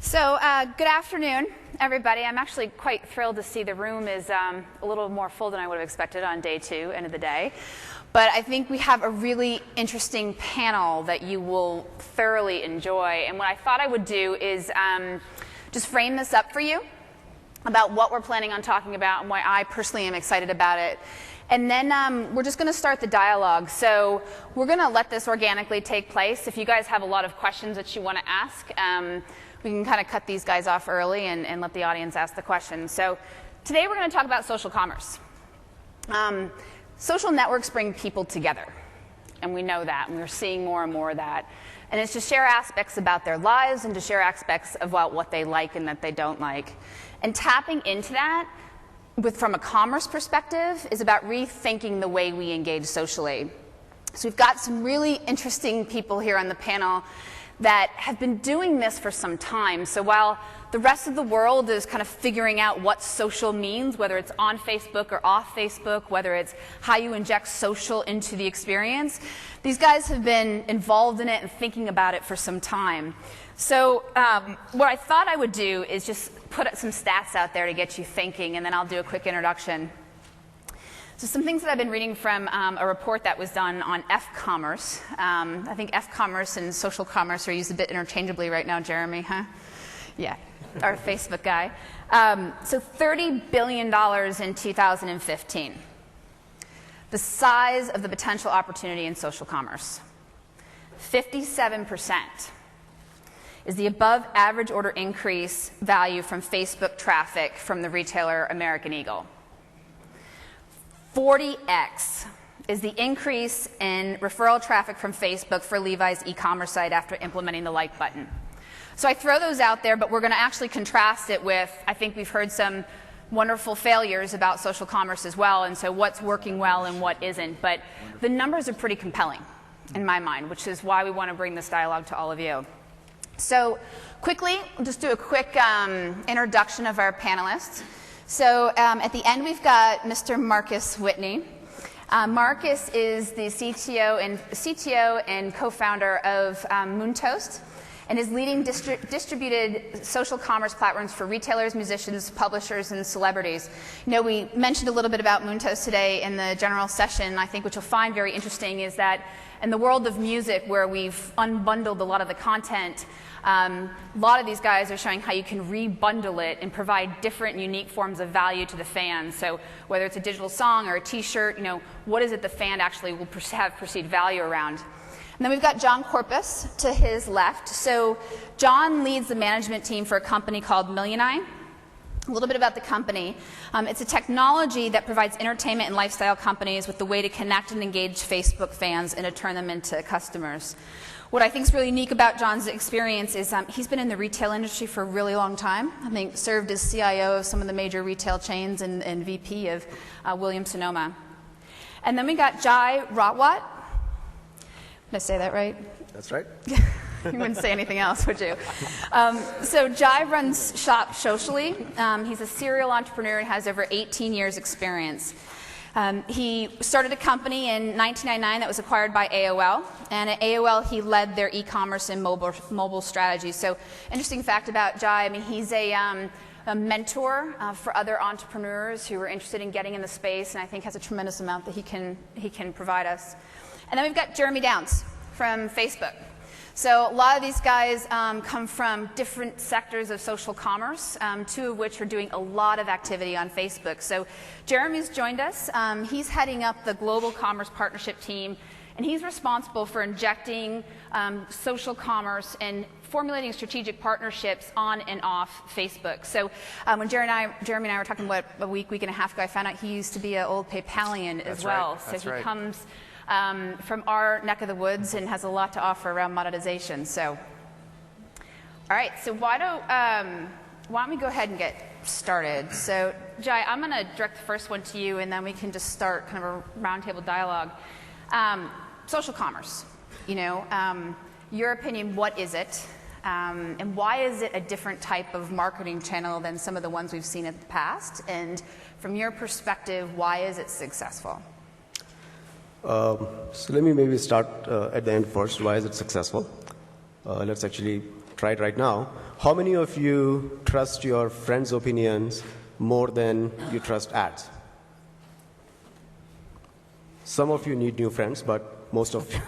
So good afternoon, everybody. I'm actually quite thrilled to see the room is a little more full than I would have expected on day 2, end of the day. But I think we have a really interesting panel that you will thoroughly enjoy. And what I thought I would do is just frame this up for you about what we're planning on talking about and why I personally am excited about it. And then we're just going to start the dialogue. So we're going to let this organically take place. If you guys have a lot of questions that you want to ask, we can kind of cut these guys off early and let the audience ask the questions. So today we're going to talk about social commerce. Social networks bring people together, and we know that, and we're seeing more and more of that. And it's to share aspects about their lives and to share aspects about what they like and that they don't like. And tapping into that from a commerce perspective is about rethinking the way we engage socially. So we've got some really interesting people here on the panel that have been doing this for some time. So while the rest of the world is kind of figuring out what social means, whether it's on Facebook or off Facebook, whether it's how you inject social into the experience, these guys have been involved in it and thinking about it for some time. So what I thought I would do is just put some stats out there to get you thinking, and then I'll do a quick introduction. So some things that I've been reading from a report that was done on F-commerce. I think F-commerce and social commerce are used a bit interchangeably right now, Jeremy, huh? Yeah, our Facebook guy. So $30 billion in 2015. The size of the potential opportunity in social commerce. 57% is the above average order increase value from Facebook traffic from the retailer American Eagle. 40x is the increase in referral traffic from Facebook for Levi's e-commerce site after implementing the like button. So I throw those out there, but we're going to actually contrast it with, I think we've heard some wonderful failures about social commerce as well, and so what's working well and what isn't. But the numbers are pretty compelling in my mind, which is why we want to bring this dialogue to all of you. So quickly, we'll just do a quick introduction of our panelists. So at the end, we've got Mr. Marcus Whitney. Marcus is the CTO and co-founder of Moontoast and is leading distributed social commerce platforms for retailers, musicians, publishers, and celebrities. You know, we mentioned a little bit about Moontoast today in the general session. I think what you'll find very interesting is that in the world of music, where we've unbundled a lot of the content, a lot of these guys are showing how you can rebundle it and provide different, unique forms of value to the fans. So whether it's a digital song or a T-shirt, you know, what is it the fan actually will have perceived value around? And then we've got John Corpus to his left. So John leads the management team for a company called Milyoni. A little bit about the company. It's a technology that provides entertainment and lifestyle companies with the way to connect and engage Facebook fans and to turn them into customers. What I think is really unique about John's experience is he's been in the retail industry for a really long time. I think served as CIO of some of the major retail chains and VP of Williams-Sonoma. And then we got Rawat. Did I say that right? That's right. You wouldn't say anything else, would you? So Jai runs Shop Socially. He's a serial entrepreneur and has over 18 years experience. He started a company in 1999 that was acquired by AOL, and at AOL he led their e-commerce and mobile strategies. So interesting fact about Jai, I mean, he's a mentor for other entrepreneurs who are interested in getting in the space, and I think has a tremendous amount that he can provide us. And then we've got Jeremy Downs from Facebook. So a lot of these guys come from different sectors of social commerce, 2 of which are doing a lot of activity on Facebook. So Jeremy's joined us. He's heading up the Global Commerce Partnership team, and he's responsible for injecting social commerce and formulating strategic partnerships on and off Facebook. So when Jeremy and I were talking a week and a half ago, I found out he used to be an old PayPalian as well. Right. So he comes from our neck of the woods and has a lot to offer around monetization. So, all right. So why don't we go ahead and get started? So, Jai, I'm going to direct the first one to you, and then we can just start kind of a roundtable dialogue. Social commerce. You know, your opinion. What is it, and why is it a different type of marketing channel than some of the ones we've seen in the past? And from your perspective, why is it successful? So let me maybe start at the end first. Why is it successful? Let's actually try it right now. How many of you trust your friends' opinions more than you trust ads? Some of you need new friends, but most of you.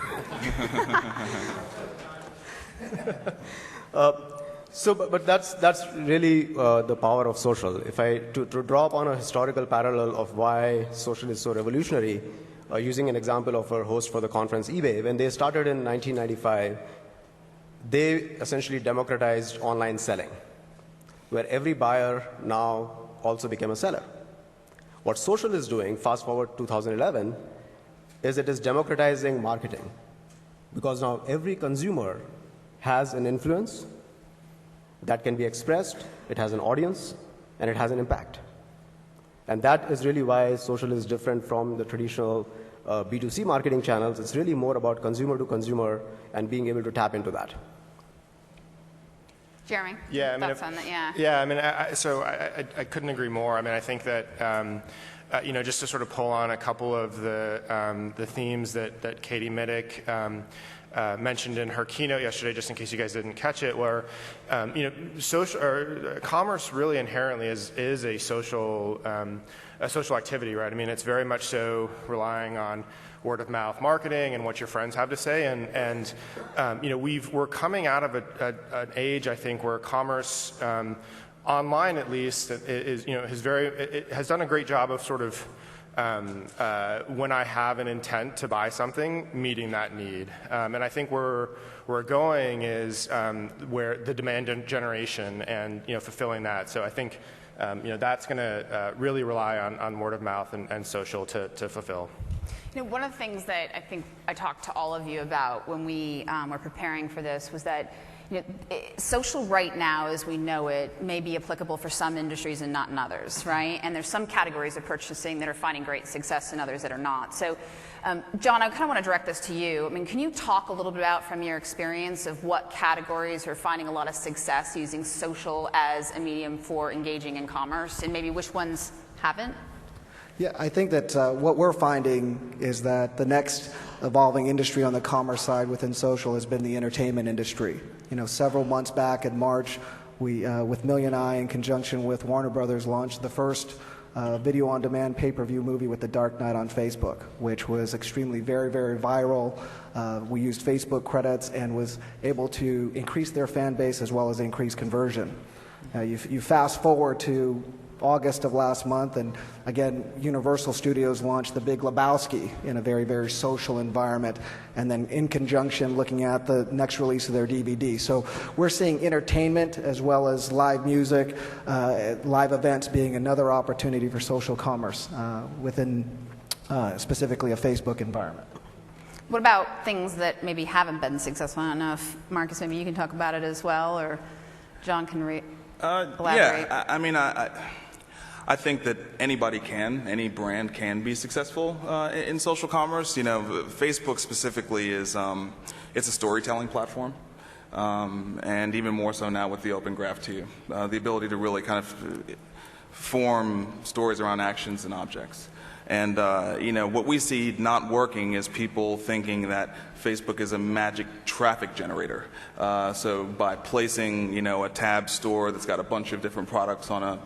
But that's really the power of social. If to draw upon a historical parallel of why social is so revolutionary, using an example of our host for the conference, eBay, when they started in 1995, they essentially democratized online selling, where every buyer now also became a seller. What social is doing, fast forward 2011, is it is democratizing marketing, because now every consumer has an influence that can be expressed, it has an audience, and it has an impact. And that is really why social is different from the traditional B2C marketing channels. It's really more about consumer to consumer and being able to tap into that. Jeremy? Yeah, I mean, thoughts on that? Yeah. Yeah, I mean, I couldn't agree more. I mean, I think that just to sort of pull on a couple of the themes that Katie Middick mentioned in her keynote yesterday, just in case you guys didn't catch it, where commerce really inherently is a social activity, right? I mean, it's very much so relying on word of mouth marketing and what your friends have to say, and we're coming out of an age, I think, where commerce online at least has done a great job of sort of when I have an intent to buy something, meeting that need. And I think where we're going is where the demand generation and fulfilling that. So I think that's going to really rely on word of mouth and social to fulfill. One of the things that I think I talked to all of you about when we were preparing for this was that social right now, as we know it, may be applicable for some industries and not in others, right? And there's some categories of purchasing that are finding great success and others that are not. So, John, I kind of want to direct this to you. I mean, can you talk a little bit about, from your experience, of what categories are finding a lot of success using social as a medium for engaging in commerce, and maybe which ones haven't? Yeah, I think that what we're finding is that the next evolving industry on the commerce side within social has been the entertainment industry. Several months back in March, we, with Milyoni, in conjunction with Warner Brothers, launched the first video-on-demand pay-per-view movie with The Dark Knight on Facebook, which was extremely very, very viral. We used Facebook credits and was able to increase their fan base as well as increase conversion. You fast forward to August of last month, and again, Universal Studios launched The Big Lebowski in a very, very social environment, and then in conjunction looking at the next release of their DVD. So we're seeing entertainment as well as live music, live events being another opportunity for social commerce within specifically a Facebook environment. What about things that maybe haven't been successful? I don't know if, Marcus, maybe you can talk about it as well, or John can elaborate. Yeah, I mean, I think that any brand can be successful in social commerce. Facebook specifically is it's a storytelling platform, and even more so now with the Open Graph too. The ability to really kind of form stories around actions and objects. And what we see not working is people thinking that Facebook is a magic traffic generator. So by placing a tab store that's got a bunch of different products on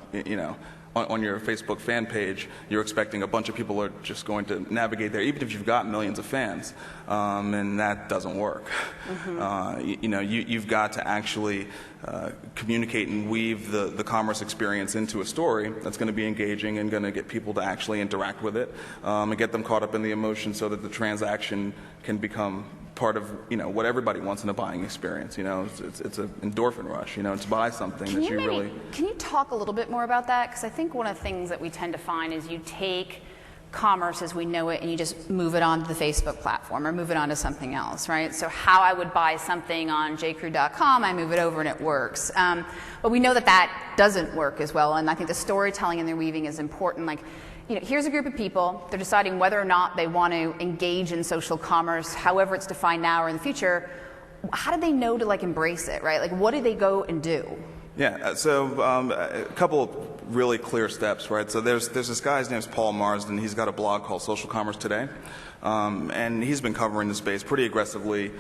on your Facebook fan page, you're expecting a bunch of people are just going to navigate there, even if you've got millions of fans, and that doesn't work. Mm-hmm. You've got to actually communicate and weave the commerce experience into a story that's going to be engaging and going to get people to actually interact with it, and get them caught up in the emotion so that the transaction can become part of what everybody wants in a buying experience. It's an endorphin rush. To buy something that you really. Can you talk a little bit more about that? Because I think one of the things that we tend to find is you take commerce as we know it and you just move it onto the Facebook platform or move it onto something else, right? So how I would buy something on jcrew.com, I move it over and it works. But we know that doesn't work as well, and I think the storytelling and the weaving is important. Like, here's a group of people, they're deciding whether or not they want to engage in social commerce, however it's defined now or in the future. How do they know to embrace it, right? What do they go and do? Yeah, so a couple really clear steps, right? So there's this guy, his name's Paul Marsden. He's got a blog called Social Commerce Today. And he's been covering the space pretty aggressively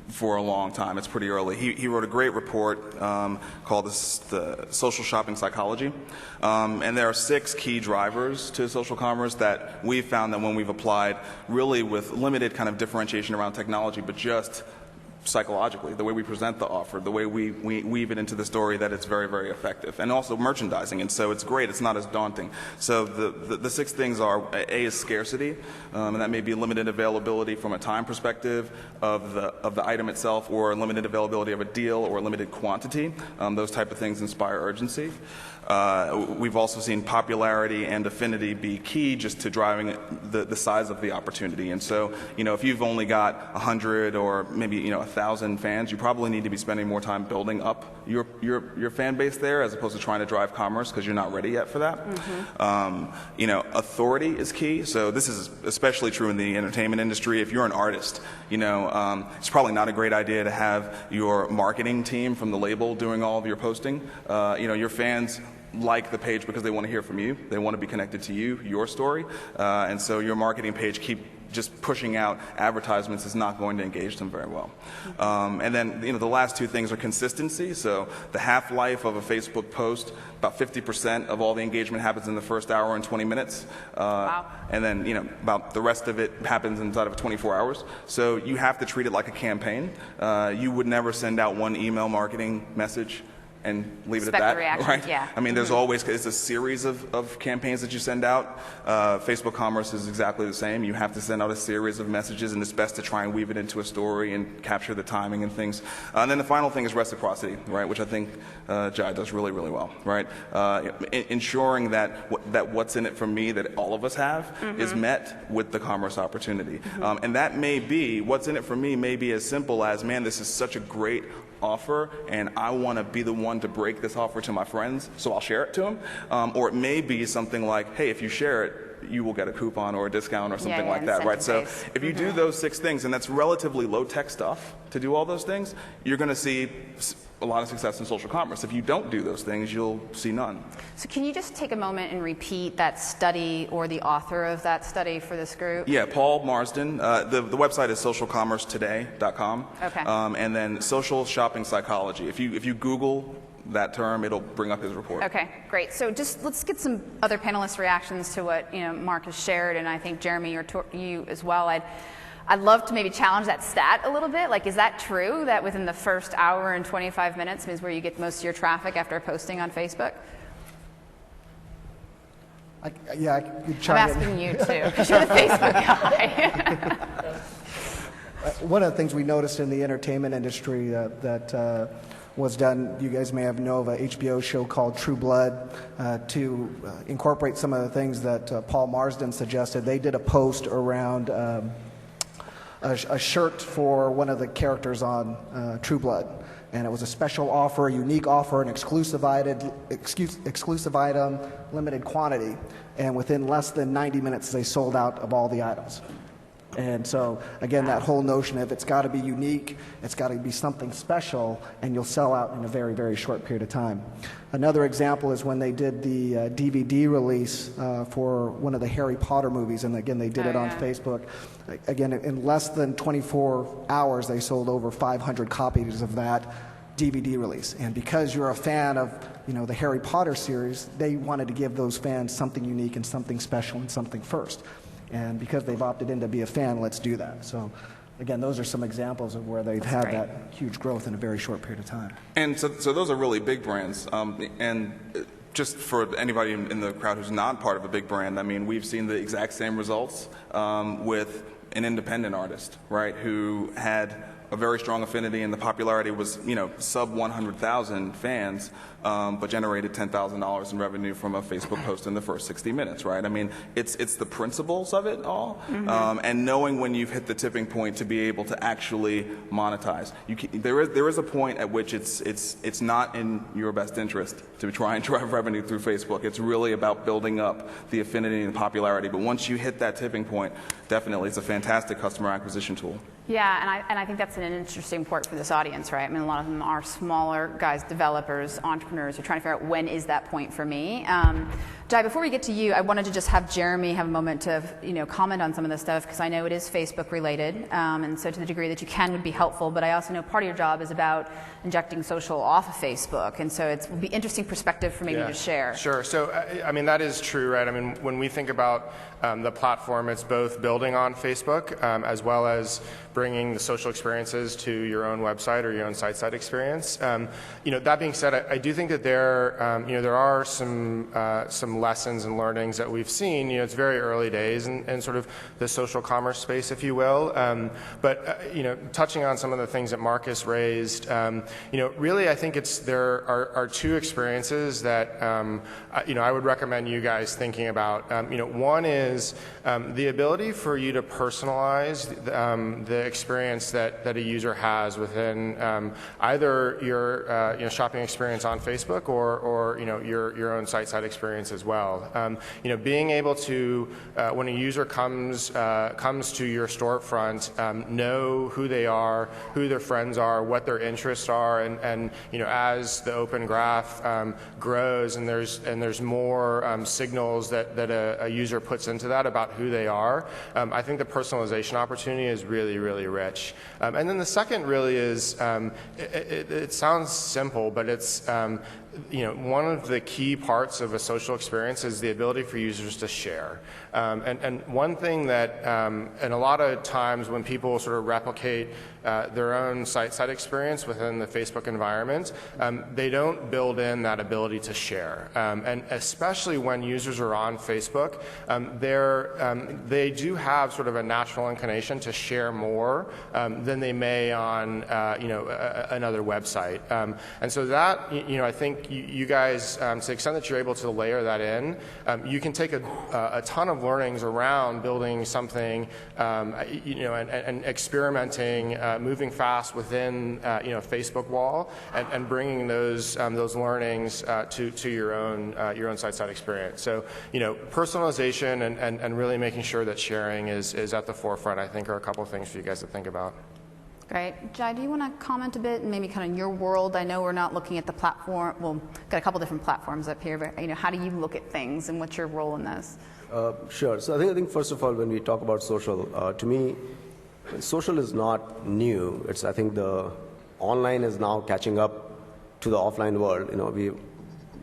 for a long time. It's pretty early. He wrote a great report called the Social Shopping Psychology. And there are 6 key drivers to social commerce that we've found that when we've applied really with limited kind of differentiation around technology, but just psychologically, the way we present the offer, the way we weave it into the story, that it's very, very effective. And also merchandising, and so it's great. It's not as daunting. So the 6 things are, A is scarcity, and that may be limited availability from a time perspective of the item itself, or limited availability of a deal, or limited quantity. Those type of things inspire urgency. We've also seen popularity and affinity be key just to driving the size of the opportunity. And so, if you've only got 100 or maybe 1,000 fans, you probably need to be spending more time building up your fan base there, as opposed to trying to drive commerce, because you're not ready yet for that. Authority is key. So this is especially true in the entertainment industry. If you're an artist, it's probably not a great idea to have your marketing team from the label doing all of your posting. Your fans like the page because they want to hear from you. They want to be connected to you, your story. And so your marketing page just pushing out advertisements is not going to engage them very well. And then, the last 2 things are consistency. So the half-life of a Facebook post, about 50% of all the engagement happens in the first hour and 20 minutes. Wow. And then, about the rest of it happens inside of 24 hours. So you have to treat it like a campaign. You would never send out one email marketing message and leave it at that, reaction, right? Yeah. I mean, there's always, it's a series of campaigns that you send out. Facebook commerce is exactly the same. You have to send out a series of messages, and it's best to try and weave it into a story and capture the timing and things. And then the final thing is reciprocity, right? Which I think Jai does really, really well, right? Ensuring that what's in it for me, that all of us have, is met with the commerce opportunity. And that may be, what's in it for me may be as simple as, man, this is such a great offer, and I want to be the one to break this offer to my friends, so I'll share it to them. Or it may be something like, hey, if you share it, you will get a coupon or a discount or something like that, right? So if you do those 6 things, and that's relatively low-tech stuff to do all those things, you're going to see a lot of success in social commerce. If you don't do those things, you'll see none. So can you just take a moment and repeat that study or the author of that study for this group? Yeah, Paul Marsden. The website is socialcommercetoday.com. Okay. And then social shopping psychology. If you Google that term, it'll bring up his report. Okay, great. So just let's get some other panelists' reactions to what Mark has shared, and I think Jeremy or you as well. I'd love to maybe challenge that stat a little bit. Like, is that true that within the first hour and 25 minutes is where you get most of your traffic after posting on Facebook? I could I'm chime in. asking you too, because you're the Facebook guy. One of the things we noticed in the entertainment industry that was done, you guys may know of a HBO show called True Blood, to incorporate some of the things that Paul Marsden suggested. They did a post around a shirt for one of the characters on True Blood. And it was a special offer, a unique offer, an exclusive item, limited quantity. And within less than 90 minutes, they sold out of all the items. And so, again, that whole notion of it's got to be unique, it's got to be something special, and you'll sell out in a very, very short period of time. Another example is when they did the DVD release for one of the Harry Potter movies, and again, they did it on Facebook. Again, in less than 24 hours, they sold over 500 copies of that DVD release. And because you're a fan of the Harry Potter series, they wanted to give those fans something unique and something special and something first. And because they've opted in to be a fan, let's do that. So, again, those are some examples of where they've had that huge growth in a very short period of time. And so those are really big brands. And just for anybody in the crowd who's not part of a big brand, I mean, we've seen the exact same results with an independent artist, right, who had a very strong affinity, and the popularity was, sub 100,000 fans, but generated $10,000 in revenue from a Facebook post in the first 60 minutes, right? I mean, it's the principles of it all, and knowing when you've hit the tipping point to be able to actually monetize. There is a point at which it's not in your best interest to try and drive revenue through Facebook. It's really about building up the affinity and popularity. But once you hit that tipping point, definitely, it's a fantastic customer acquisition tool. Yeah, and I think that's an interesting point for this audience, right? I mean, a lot of them are smaller guys, developers, entrepreneurs who are trying to figure out when is that point for me. Jai, before we get to you, I wanted to just have Jeremy have a moment to comment on some of this stuff, because I know it is Facebook related, and so to the degree that you can would be helpful, but I also know part of your job is about injecting social off of Facebook, and so it would be interesting perspective for maybe to share. Sure. So, I mean, that is true, right? I mean, when we think about the platform, it's both building on Facebook as well as bringing the social experiences to your own website or your own site-side experience. That being said, I do think that there are some lessons and learnings that we've seen. It's very early days in sort of the social commerce space, if you will. But touching on some of the things that Marcus raised, really I think there are two experiences that I would recommend you guys thinking about. One is the ability for you to personalize the experience that a user has within either your shopping experience on Facebook or your own site-side experience as well. Being able to, when a user comes to your storefront, know who they are, who their friends are, what their interests are, and as the open graph grows and there's more signals that a user puts into that about who they are, I think the personalization opportunity is really, really rich. And then the second really is, it sounds simple, but it's one of the key parts of a social experience is the ability for users to share. And one thing that, and a lot of times when people sort of replicate their own site-side experience within the Facebook environment, they don't build in that ability to share. And especially when users are on Facebook, they do have sort of a natural inclination to share more than they may on another website. And so that, I think you guys, to the extent that you're able to layer that in, you can take a ton of learnings around building something, and experimenting, moving fast within, Facebook wall, and bringing those learnings to your own site-side experience. So, personalization and really making sure that sharing is at the forefront, I think, are a couple of things for you guys to think about. Great. Jai, do you want to comment a bit, and maybe kind of your world? I know we're not looking at the platform. Well, got a couple different platforms up here, but how do you look at things, and what's your role in this? Sure. So I think first of all, when we talk about social, to me, social is not new. I think the online is now catching up to the offline world.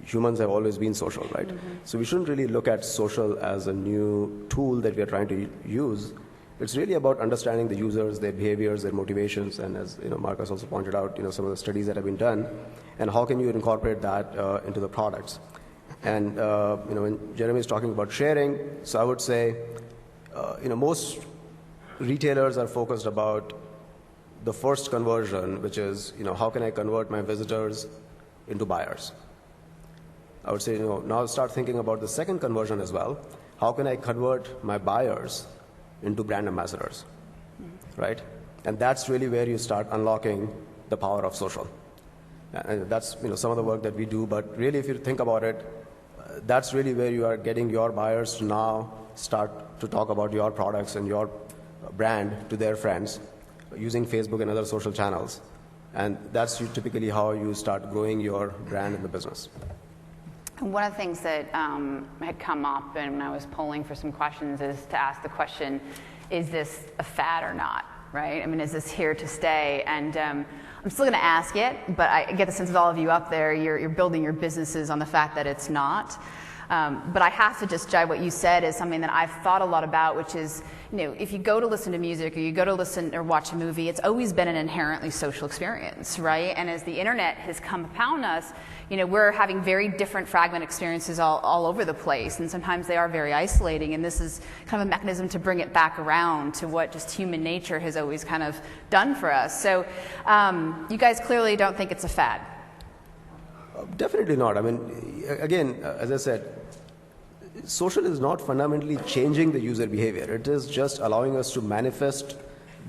Humans have always been social, right? Mm-hmm. So we shouldn't really look at social as a new tool that we are trying to use. It's really about understanding the users, their behaviors, their motivations, and as Marcus also pointed out, some of the studies that have been done, and how can you incorporate that into the products. And when Jeremy is talking about sharing, so I would say, most retailers are focused about the first conversion, which is, how can I convert my visitors into buyers? I would say, now start thinking about the second conversion as well. How can I convert my buyers into brand ambassadors, right? And that's really where you start unlocking the power of social. And that's some of the work that we do, but really if you think about it, that's really where you are getting your buyers to now start to talk about your products and your brand to their friends using Facebook and other social channels. And that's typically how you start growing your brand in the business. One of the things that had come up when I was polling for some questions is to ask the question, is this a fad or not, right? I mean, is this here to stay? And I'm still going to ask it, but I get the sense that all of you up there, you're building your businesses on the fact that it's not. But I have to just, Jai, what you said is something that I've thought a lot about, which is, if you go to listen to music or you go to listen or watch a movie, it's always been an inherently social experience, right? And as the internet has come upon us, we're having very different fragment experiences all over the place, and sometimes they are very isolating, and this is kind of a mechanism to bring it back around to what just human nature has always kind of done for us. So you guys clearly don't think it's a fad. Definitely not. I mean, again, as I said, social is not fundamentally changing the user behavior. It is just allowing us to manifest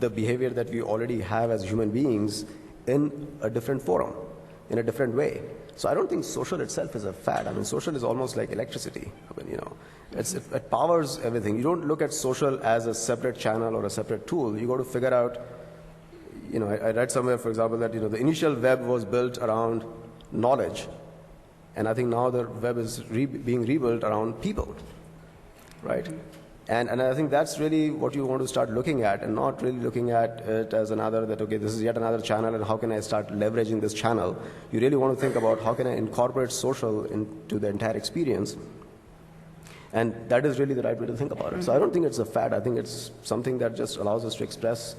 the behavior that we already have as human beings in a different forum, in a different way. So I don't think social itself is a fad. I mean, social is almost like electricity. I mean, it powers everything. You don't look at social as a separate channel or a separate tool. You got to figure out I read somewhere, for example, that the initial web was built around knowledge, and I think now the web is being rebuilt around people, right? And I think that's really what you want to start looking at, and not really looking at it as another that, okay, this is yet another channel, and how can I start leveraging this channel? You really want to think about how can I incorporate social into the entire experience. And that is really the right way to think about it. So I don't think it's a fad. I think it's something that just allows us to express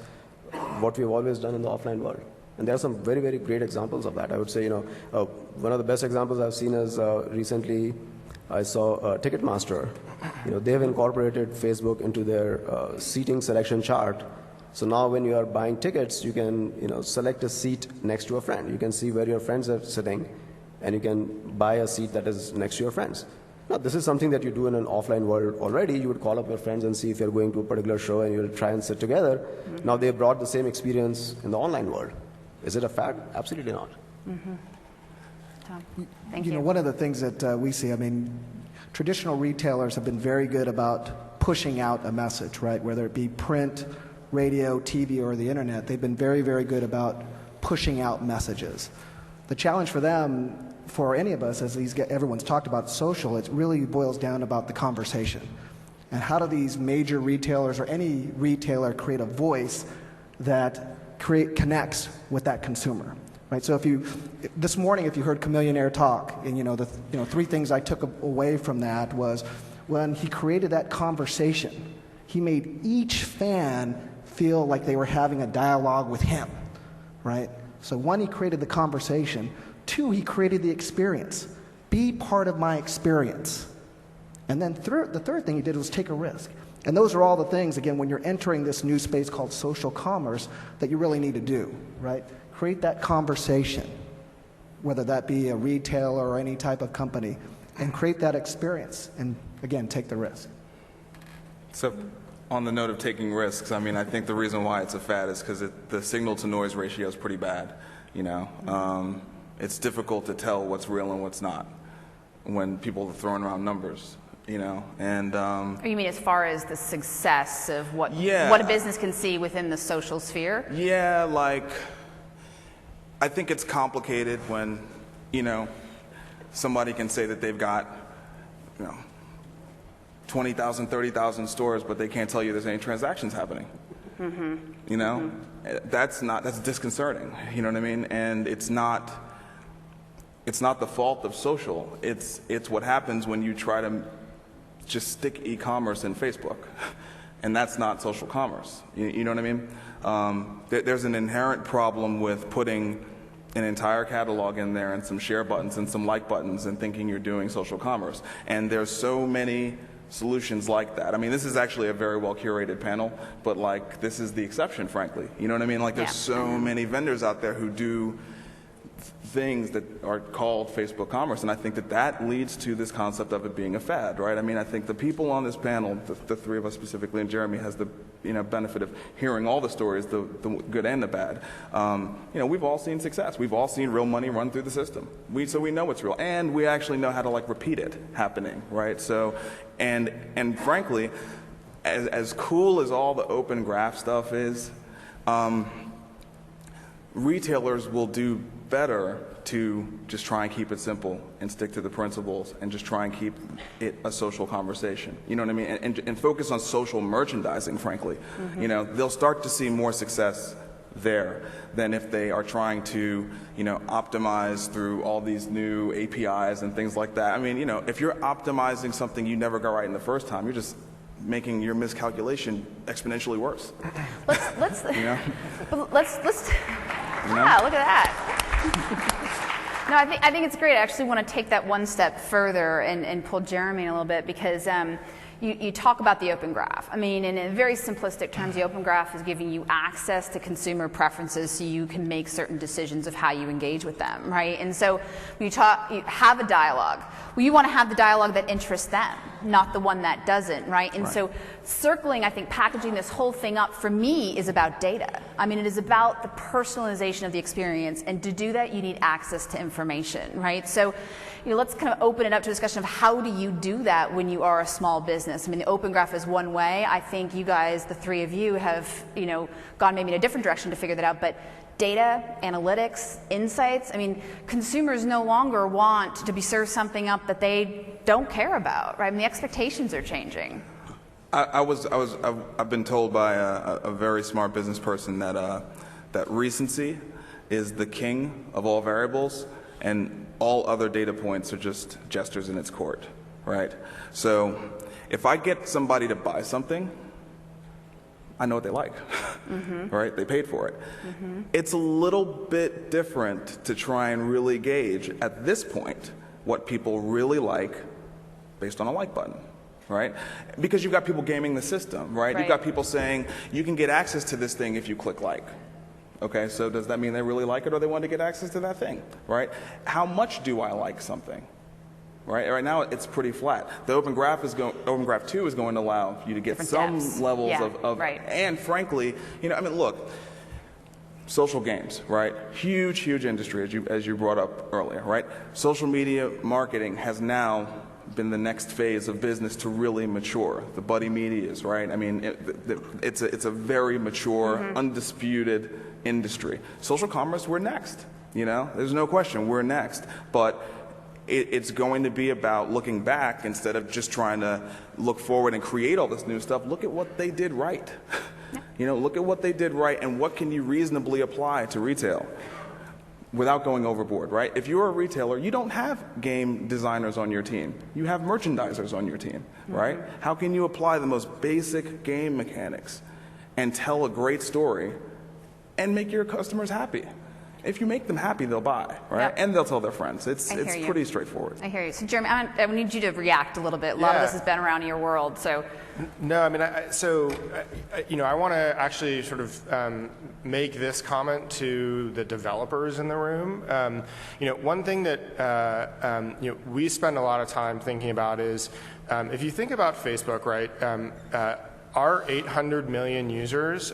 what we've always done in the offline world. And there are some very, very great examples of that. I would say, one of the best examples I've seen is recently I saw Ticketmaster. They've incorporated Facebook into their seating selection chart. So now when you are buying tickets, you can select a seat next to a friend. You can see where your friends are sitting, and you can buy a seat that is next to your friends. Now, this is something that you do in an offline world already. You would call up your friends and see if you're going to a particular show, and you'll try and sit together. Mm-hmm. Now, they brought the same experience in the online world. Is it a fad? Absolutely not. Mm-hmm. Tom, thank you. One of the things that we see, traditional retailers have been very good about pushing out a message, right? Whether it be print, radio, TV, or the internet, they've been very, very good about pushing out messages. The challenge for them, for any of us, as everyone's talked about social, it really boils down about the conversation. And how do these major retailers or any retailer create a voice that connects with that consumer? Right, so this morning, if you heard Milyoni talk, and the three things I took away from that was when he created that conversation, he made each fan feel like they were having a dialogue with him, right? So one, he created the conversation. Two, he created the experience. Be part of my experience. And then the third thing he did was take a risk. And those are all the things, again, when you're entering this new space called social commerce, that you really need to do, right? Create that conversation, whether that be a retailer or any type of company, and create that experience. And again, take the risk. So on the note of taking risks, I think the reason why it's a fad is because the signal-to-noise ratio is pretty bad. It's difficult to tell what's real and what's not when people are throwing around numbers. And you mean as far as the success of what a business can see within the social sphere? Yeah, I think it's complicated when, somebody can say that they've got, 20,000, 30,000 stores, but they can't tell you there's any transactions happening. Mm-hmm. That's disconcerting. You know what I mean? And it's not the fault of social. It's what happens when you try to just stick e-commerce in Facebook, and that's not social commerce. You know what I mean? There's an inherent problem with putting an entire catalog in there and some share buttons and some like buttons and thinking you're doing social commerce. And there's so many solutions like that. This is actually a very well curated panel, but this is the exception, frankly. You know what I mean? There's so many vendors out there who do things that are called Facebook commerce, and I think that leads to this concept of it being a fad, right? I think the people on this panel, the three of us specifically, and Jeremy has the benefit of hearing all the stories, the good and the bad. We've all seen success. We've all seen real money run through the system. So we know it's real, and we actually know how to repeat it happening, right? So, and frankly, as cool as all the open graph stuff is, retailers will do better to just try and keep it simple and stick to the principles and just try and keep it a social conversation. You know what I mean? And focus on social merchandising, frankly. Mm-hmm. They'll start to see more success there than if they are trying to, optimize through all these new APIs and things like that. If you're optimizing something you never got right in the first time, you're just making your miscalculation exponentially worse. Let's yeah, look at that. No, I think it's great. I actually want to take that one step further and pull Jeremy in a little bit, because you talk about the open graph. In very simplistic terms, the open graph is giving you access to consumer preferences so you can make certain decisions of how you engage with them, right? And so when you have a dialogue, well, you want to have the dialogue that interests them. not the one that doesn't, right? And so circling, I think, packaging this whole thing up for me is about data. I mean, it is about the personalization of the experience, and to do that, you need access to information, right? So, let's kind of open it up to a discussion of how do you do that when you are a small business. I mean, the Open Graph is one way. I think you guys, the three of you, have, gone maybe in a different direction to figure that out, but data, analytics, insights. I mean, consumers no longer want to be served something up that they don't care about, right? I mean, the expectations are changing. I've been told by a very smart business person that recency is the king of all variables, and all other data points are just gestures in its court, right? So if I get somebody to buy something, I know what they like, right? They paid for it. It's a little bit different to try and really gauge, at this point, what people really like based on a like button, right? Because you've got people gaming the system, right? You've got people saying, you can get access to this thing if you click like. Okay, so does that mean they really like it or they want to get access to that thing, right? How much do I like something? Right now, it's pretty flat. The Open Graph 2 is going to allow you to get some levels of and frankly, look, social games, right? Huge industry, as you brought up earlier, right? Social media marketing has now been the next phase of business to really mature. The buddy medias, right? I mean, it's a very mature, undisputed industry. Social commerce, we're next. There's no question, we're next. But it's going to be about looking back instead of just trying to look forward and create all this new stuff. Look at what they did right. Look at what they did right, and what can you reasonably apply to retail without going overboard, right? If you're a retailer, you don't have game designers on your team. You have merchandisers on your team, right? How can you apply the most basic game mechanics and tell a great story and make your customers happy? If you make them happy, they'll buy, right? Yep. And they'll tell their friends. It's pretty straightforward. I hear you. So, Jeremy, I need you to react a little bit. A lot of this has been around in your world, so. No, I mean, I want to actually sort of make this comment to the developers in the room. One thing that we spend a lot of time thinking about is, if you think about Facebook, right? Our 800 million users,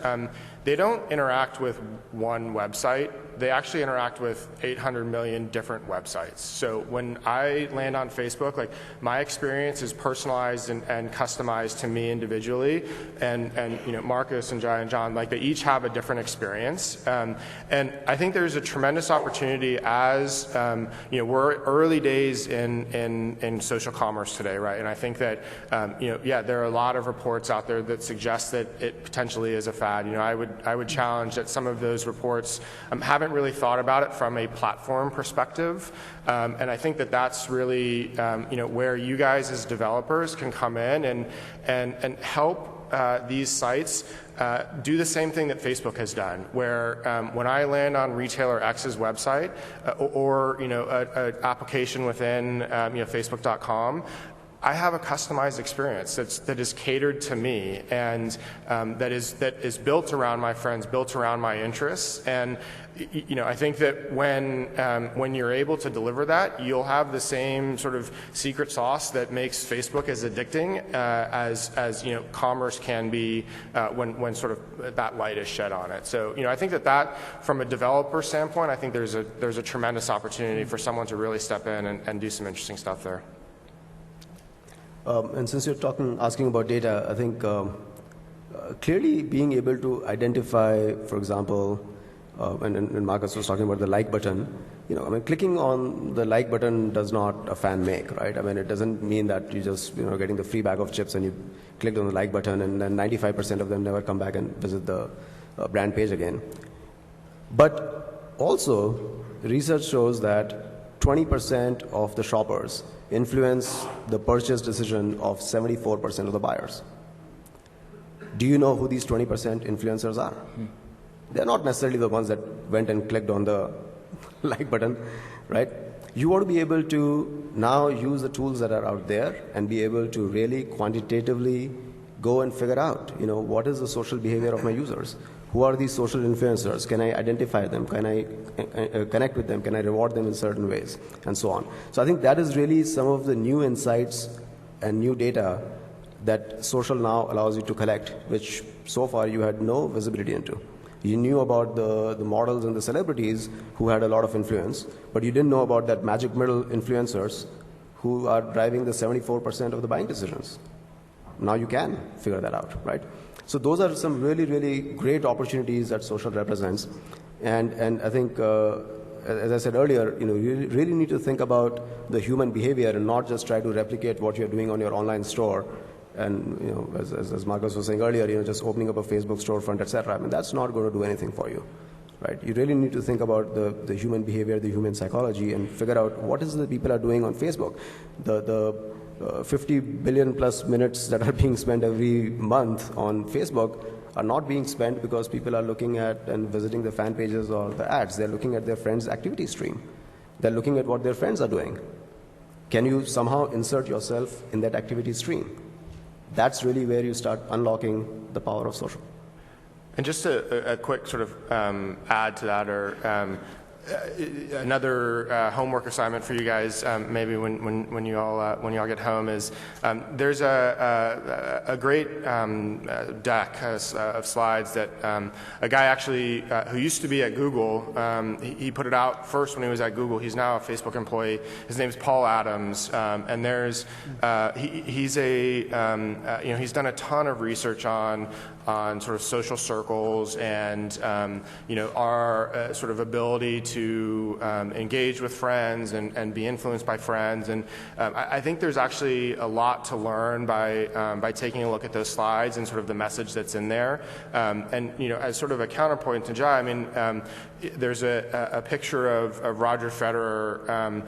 they don't interact with one website. They actually interact with 800 million different websites. So when I land on Facebook, like, my experience is personalized and customized to me individually. And Marcus and Jai and John, like, they each have a different experience. And I think there's a tremendous opportunity as we're early days in social commerce today, right? And I think that there are a lot of reports out there that suggest that it potentially is a fad. I would challenge that some of those reports haven't really thought about it from a platform perspective, and I think that that's really where you guys as developers can come in and help these sites do the same thing that Facebook has done, where when I land on retailer X's website or an application within Facebook.com, I have a customized experience that is catered to me, and that is built around my friends, built around my interests. And I think that when you're able to deliver that, you'll have the same sort of secret sauce that makes Facebook as addicting as commerce can be when sort of that light is shed on it. So I think that from a developer standpoint, I think there's a tremendous opportunity for someone to really step in and do some interesting stuff there. And since you're asking about data, I think clearly being able to identify, for example, and Marcus was talking about the like button, clicking on the like button does not a fan make, right? I mean, it doesn't mean that you just, getting the free bag of chips and you clicked on the like button and then 95% of them never come back and visit the brand page again. But also, research shows that 20% of the shoppers influence the purchase decision of 74% of the buyers. Do you know who these 20% influencers are? They're not necessarily the ones that went and clicked on the like button, right? You want to be able to now use the tools that are out there and be able to really quantitatively go and figure out, what is the social behavior of my users? Who are these social influencers? Can I identify them? Can I connect with them? Can I reward them in certain ways? And so on. So I think that is really some of the new insights and new data that social now allows you to collect, which so far you had no visibility into. You knew about the models and the celebrities who had a lot of influence, but you didn't know about that magic middle influencers who are driving the 74% of the buying decisions. Now you can figure that out, right? So those are some really, really great opportunities that social represents. And I think, as I said earlier, you really need to think about the human behavior and not just try to replicate what you're doing on your online store. And as Marcus was saying earlier, just opening up a Facebook storefront, etc. I mean, that's not going to do anything for you, right? You really need to think about the human behavior, the human psychology, and figure out what is the people are doing on Facebook. The 50 billion plus minutes that are being spent every month on Facebook are not being spent because people are looking at and visiting the fan pages or the ads. They're looking at their friends' activity stream. They're looking at what their friends are doing. Can you somehow insert yourself in that activity stream? That's really where you start unlocking the power of social. And just a quick sort of add to that, or another homework assignment for you guys, maybe when you all get home, is there's a great deck of slides that a guy actually who used to be at Google, he put it out first when he was at Google. He's now a Facebook employee. His name's Paul Adams, and there's he's he's done a ton of research on sort of social circles and our sort of ability to engage with friends and be influenced by friends. And I think there's actually a lot to learn by taking a look at those slides and sort of the message that's in there. And as sort of a counterpoint to Jai, I mean, there's a picture of Roger Federer,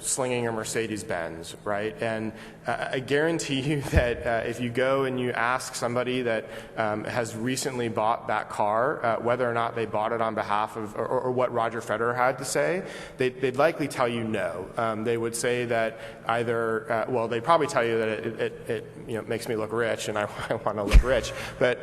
slinging a Mercedes-Benz, right? And I guarantee you that if you go and you ask somebody that has recently bought that car, whether or not they bought it on behalf of, or what Roger Federer had to say, they'd likely tell you no. They would say that either, they'd probably tell you that it makes me look rich and I want to look rich. But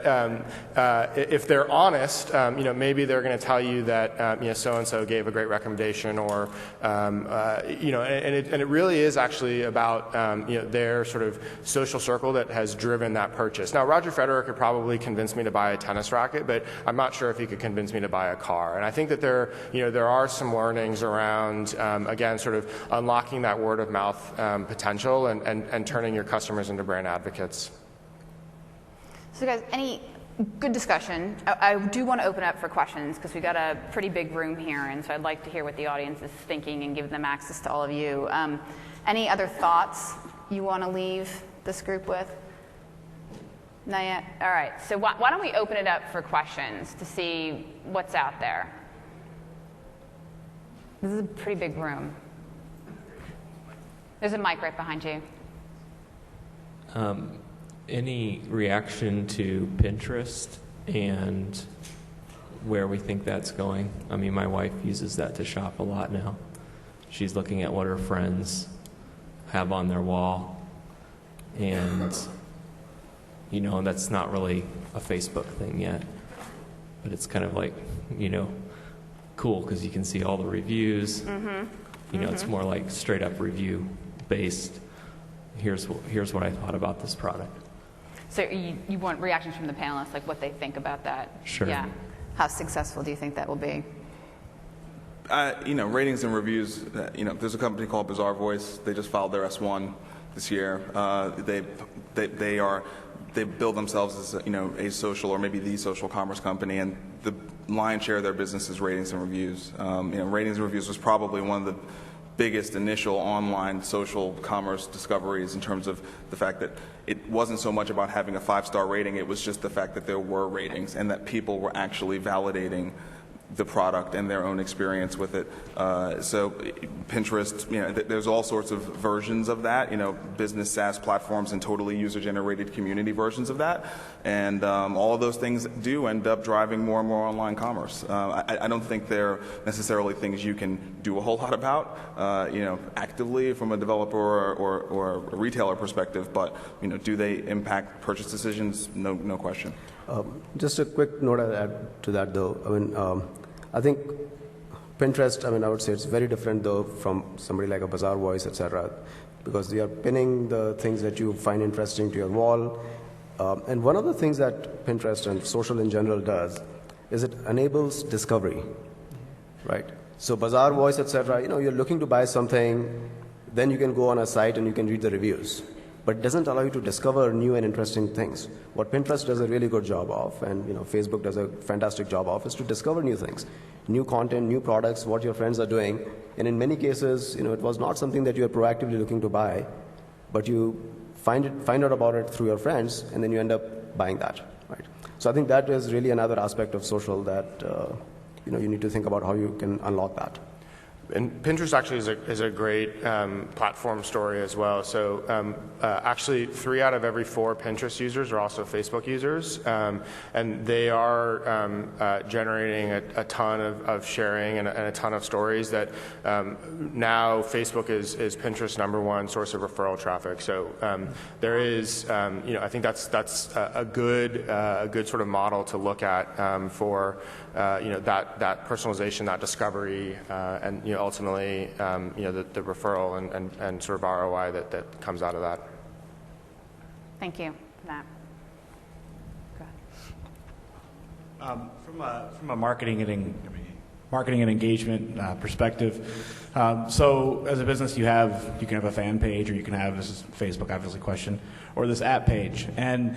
if they're honest, maybe they're going to tell you that so-and-so gave a great recommendation, or and it really is actually about their sort of social circle that has driven that purchase. Now, Roger Federer could probably convince me to buy a tennis racket, but I'm not sure if he could convince me to buy a car. And I think that there are some learnings around again, sort of unlocking that word of mouth potential and turning your customers into brand advocates. So guys, any good discussion. I do want to open up for questions because we've got a pretty big room here, and so I'd like to hear what the audience is thinking and give them access to all of you. Any other thoughts you want to leave this group with? Not yet? All right. So why don't we open it up for questions to see what's out there? This is a pretty big room. There's a mic right behind you. Any reaction to Pinterest and where we think that's going? I mean, my wife uses that to shop a lot now. She's looking at what her friends have on their wall, and that's not really a Facebook thing yet, but it's kind of like cool because you can see all the reviews. It's more like straight up review based. Here's what I thought about this product. So you want reactions from the panelists, like what they think about that? Sure. Yeah. How successful do you think that will be? Ratings and reviews. There's a company called Bizarre Voice. They just filed their S1 this year. They build themselves as a social or maybe the social commerce company, and the lion's share of their business is ratings and reviews. Ratings and reviews was probably one of the biggest initial online social commerce discoveries in terms of the fact that it wasn't so much about having a 5-star rating, it was just the fact that there were ratings and that people were actually validating the product and their own experience with it. So Pinterest, there's all sorts of versions of that, business SaaS platforms and totally user-generated community versions of that. And all of those things do end up driving more and more online commerce. I don't think they're necessarily things you can do a whole lot about, actively from a developer or a retailer perspective, but do they impact purchase decisions? No question. Just a quick note I'll add to that, though. I think Pinterest, I mean, I would say it's very different though from somebody like a Bazaar Voice, etc., because they are pinning the things that you find interesting to your wall. And one of the things that Pinterest and social in general does is it enables discovery, right? So Bazaar Voice, etc., you're looking to buy something, then you can go on a site and you can read the reviews. But it doesn't allow you to discover new and interesting things. What Pinterest does a really good job of, and Facebook does a fantastic job of, is to discover new things, new content, new products, what your friends are doing. And in many cases, it was not something that you are proactively looking to buy, but you find out about it through your friends, and then you end up buying that, right? So I think that is really another aspect of social that you need to think about how you can unlock that. And Pinterest actually is a great platform story as well. So actually 3 out of every 4 Pinterest users are also Facebook users. And they are generating a ton of sharing and a ton of stories that now Facebook is Pinterest's #1 source of referral traffic. So there is, I think that's a good sort of model to look at for that personalization, that discovery, and ultimately the referral and sort of ROI that comes out of that. Thank you for that. Go ahead. From a marketing and engagement perspective, so as a business you can have a fan page, or you can have, this is Facebook obviously question, or this app page. And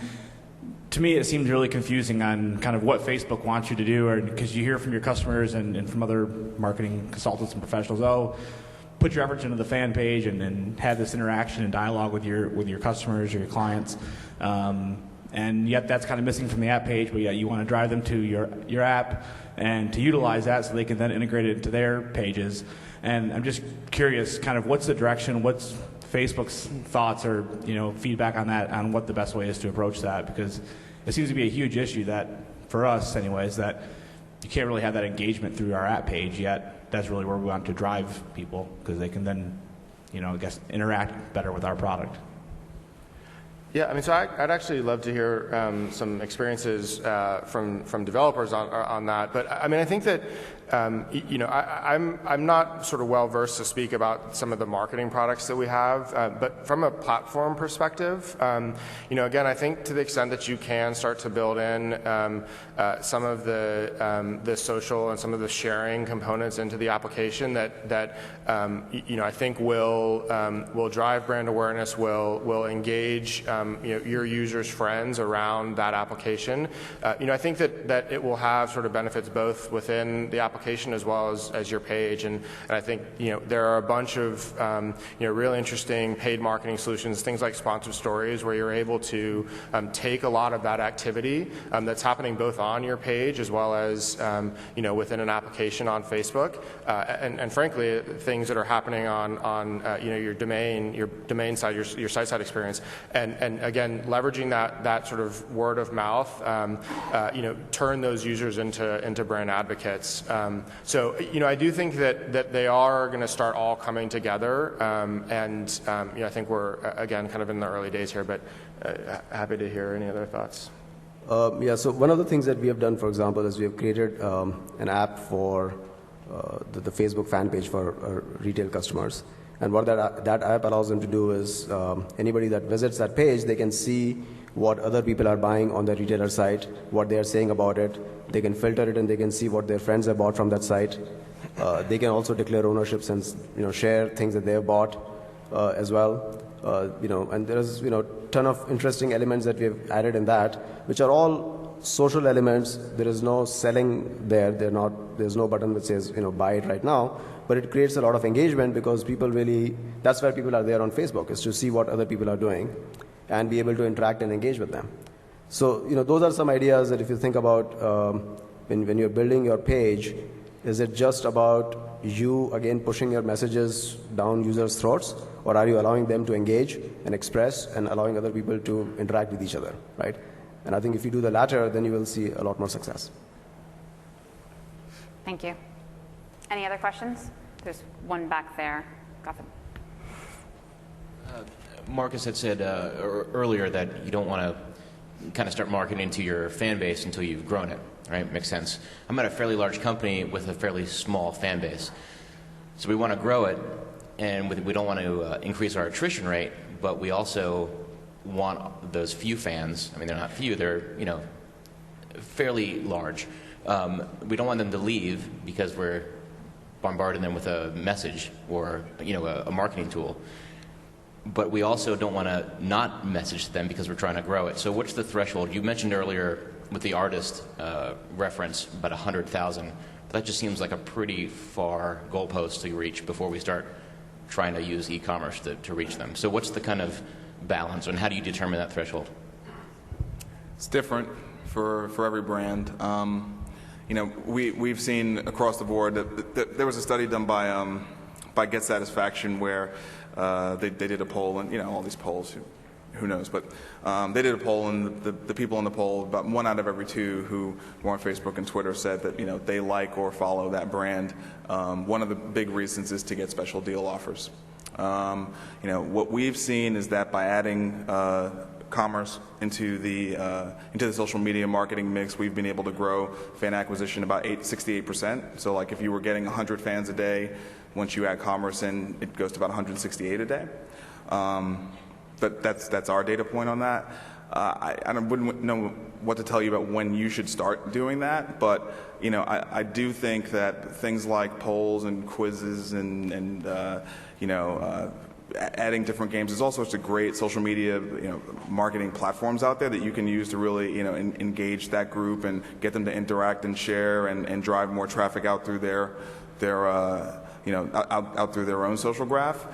to me, it seems really confusing on kind of what Facebook wants you to do, because you hear from your customers and from other marketing consultants and professionals, put your efforts into the fan page and have this interaction and dialogue with your customers or your clients. And yet that's kind of missing from the app page, but yet you want to drive them to your app and to utilize that so they can then integrate it into their pages. And I'm just curious, kind of what's the direction, what's Facebook's thoughts or feedback on that, on what the best way is to approach that, because it seems to be a huge issue that, for us anyways, that you can't really have that engagement through our app page, yet that's really where we want to drive people, because they can then, I guess, interact better with our product. Yeah, I mean, so I'd actually love to hear some experiences from developers on that. But I mean, I think that I'm not sort of well versed to speak about some of the marketing products that we have. But from a platform perspective, again, I think to the extent that you can start to build in some of the social and some of the sharing components into the application that I think will drive brand awareness, will engage your users' friends around that application. I think that it will have sort of benefits both within the application as well as your page, and I think there are a bunch of really interesting paid marketing solutions, things like sponsored stories, where you're able to take a lot of that activity that's happening both on your page as well as within an application on Facebook, and frankly things that are happening on your domain side, your site side experience, and again leveraging that sort of word of mouth, turn those users into brand advocates. So I do think that they are going to start all coming together, and I think we're again kind of in the early days here, but happy to hear any other thoughts. So one of the things that we have done, for example, is we have created an app for the Facebook fan page for retail customers. And what that app allows them to do is anybody that visits that page, they can see what other people are buying on the retailer site, what they are saying about it. They can filter it and they can see what their friends have bought from that site. They can also declare ownerships and share things that they have bought as well. And there is ton of interesting elements that we have added in that, which are all social elements. There is no selling there. There's no button that says buy it right now. But it creates a lot of engagement because that's where people are there on Facebook, is to see what other people are doing and be able to interact and engage with them. So, those are some ideas that if you think about when you're building your page, is it just about you, again, pushing your messages down users' throats, or are you allowing them to engage and express and allowing other people to interact with each other, right? And I think if you do the latter, then you will see a lot more success. Thank you. Any other questions? There's one back there. Gotham. Marcus had said earlier that you don't want to kind of start marketing to your fan base until you've grown it, right? Makes sense. I'm at a fairly large company with a fairly small fan base. So we want to grow it, and we don't want to increase our attrition rate, but we also want those few fans. I mean, they're not few, they're, fairly large. We don't want them to leave because we're bombarding them with a message or, a marketing tool. But we also don't want to not message to them because we're trying to grow it. So what's the threshold? You mentioned earlier with the artist reference about 100,000. That just seems like a pretty far goalpost to reach before we start trying to use e-commerce to reach them. So what's the kind of balance, and how do you determine that threshold? It's different for every brand. We've seen across the board that there was a study done by Get Satisfaction where they did a poll, and all these polls, who knows, but they did a poll, and the people in the poll, about 1 out of every 2 who were on Facebook and Twitter said that they like or follow that brand. One of the big reasons is to get special deal offers. What we've seen is that by adding commerce into the social media marketing mix, we've been able to grow fan acquisition about 68%. So like if you were getting 100 fans a day, once you add commerce in, it goes to about 168 a day. But that's our data point on that. I wouldn't know what to tell you about when you should start doing that, but I do think that things like polls and quizzes and adding different games, there's all sorts of great social media marketing platforms out there that you can use to really engage that group and get them to interact and share and drive more traffic out through their out through their own social graph.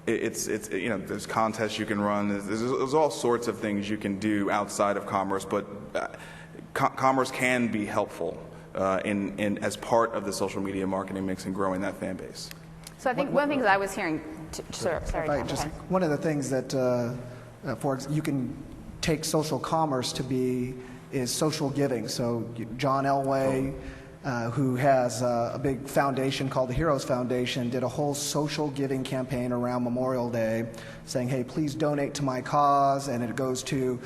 There's contests you can run. There's all sorts of things you can do outside of commerce, but commerce can be helpful in as part of the social media marketing mix and growing that fan base. So I think one of the things I was hearing, one of the things that you can take social commerce to be is social giving. So John Elway, who has a big foundation called the Heroes Foundation, did a whole social giving campaign around Memorial Day saying, hey, please donate to my cause, and it goes to,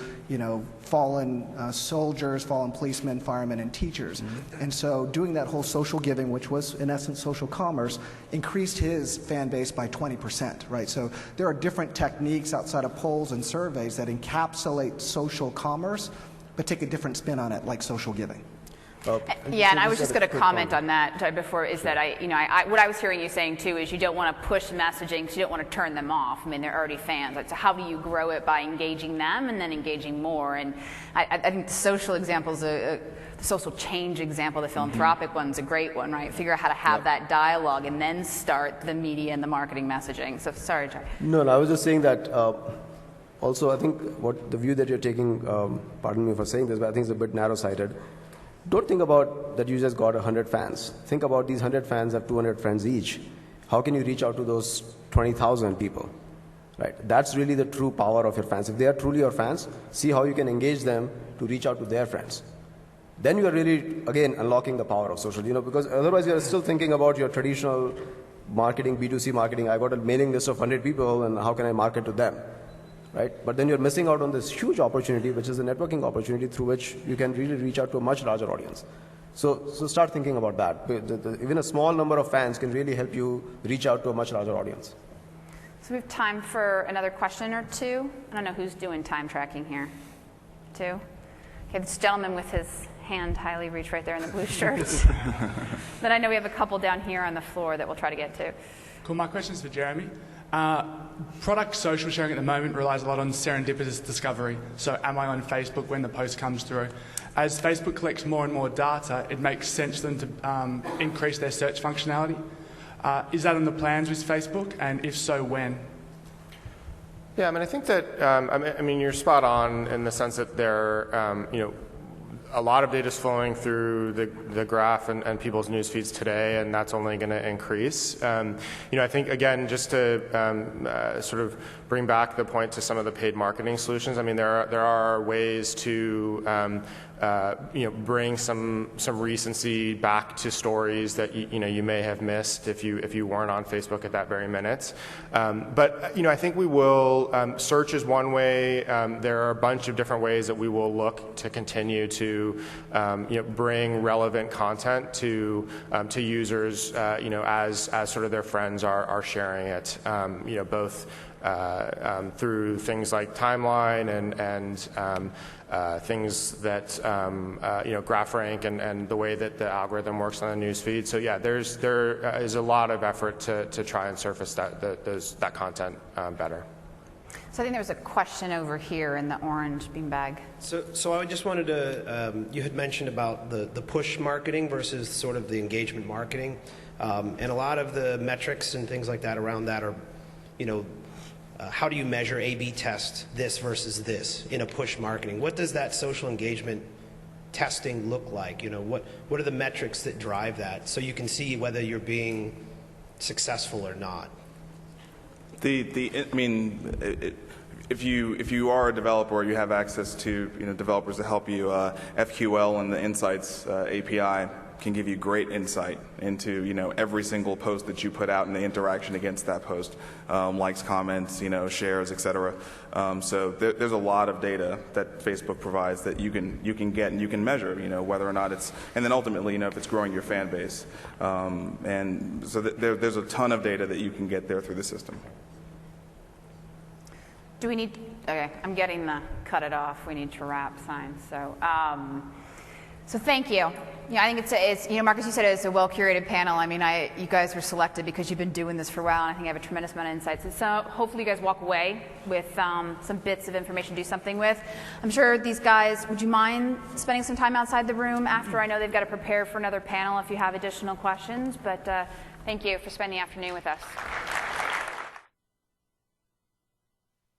fallen soldiers, fallen policemen, firemen, and teachers. Mm-hmm. And so doing that whole social giving, which was in essence social commerce, increased his fan base by 20%, right? So there are different techniques outside of polls and surveys that encapsulate social commerce, but take a different spin on it, like social giving. And I was just going to comment on that before, is that what I was hearing you saying too is you don't want to push messaging because you don't want to turn them off. I mean, they're already fans. So how do you grow it by engaging them and then engaging more? And I think the social examples, the social change example, the philanthropic one's a great one, right? Figure out how to have that dialogue and then start the media and the marketing messaging. So sorry, Jack. No, I was just saying that also I think what the view that you're taking, pardon me for saying this, but I think it's a bit narrow-sighted. Don't think about that you just got 100 fans. Think about these 100 fans have 200 friends each. How can you reach out to those 20,000 people? Right? That's really the true power of your fans. If they are truly your fans, see how you can engage them to reach out to their friends. Then you are really, again, unlocking the power of social, because otherwise you are still thinking about your traditional marketing, B2C marketing. I got a mailing list of 100 people and how can I market to them? Right? But then you're missing out on this huge opportunity, which is the networking opportunity through which you can really reach out to a much larger audience. So start thinking about that. Even a small number of fans can really help you reach out to a much larger audience. So we have time for another question or two. I don't know who's doing time tracking here. 2? Okay, this gentleman with his hand highly reached right there in the blue shirt. Then I know we have a couple down here on the floor that we'll try to get to. Cool, my question's for Jeremy. Product social sharing at the moment relies a lot on serendipitous discovery. So am I on Facebook when the post comes through? As Facebook collects more and more data, it makes sense for them to increase their search functionality. Is that on the plans with Facebook? And if so, when? Yeah, I think that, you're spot on in the sense that there, a lot of data is flowing through the graph and people's news feeds today, and that's only going to increase. I think, again, just to sort of bring back the point to some of the paid marketing solutions, there are ways to bring some recency back to stories that you may have missed if you weren't on Facebook at that very minute. But I think we will. Search is one way. There are a bunch of different ways that we will look to continue to bring relevant content to users. As sort of their friends are sharing it. Both through things like timeline and things that graph rank and the way that the algorithm works on the news feed. So yeah, there is a lot of effort to try and surface that content better. So I think there was a question over here in the orange beanbag. So I just wanted to, you had mentioned about the push marketing versus sort of the engagement marketing. And a lot of the metrics and things like that around that are, how do you measure A/B test this versus this in a push marketing? What does that social engagement testing look like? What are the metrics that drive that so you can see whether you're being successful or not? If you are a developer, you have access to developers to help you. FQL and the Insights API can give you great insight into every single post that you put out and the interaction against that post, likes, comments, shares, etc. So there's a lot of data that Facebook provides that you can get and you can measure, whether or not it's, and then ultimately, if it's growing your fan base, and so there's a ton of data that you can get there through the system. Do we need? Okay, I'm getting the cut it off. We need to wrap sign. So thank you. I think it's Marcus, you said it's a well-curated panel. You guys were selected because you've been doing this for a while, and I think you have a tremendous amount of insights. And so hopefully you guys walk away with some bits of information to do something with. I'm sure these guys, would you mind spending some time outside the room after? I know they've got to prepare for another panel if you have additional questions, but thank you for spending the afternoon with us.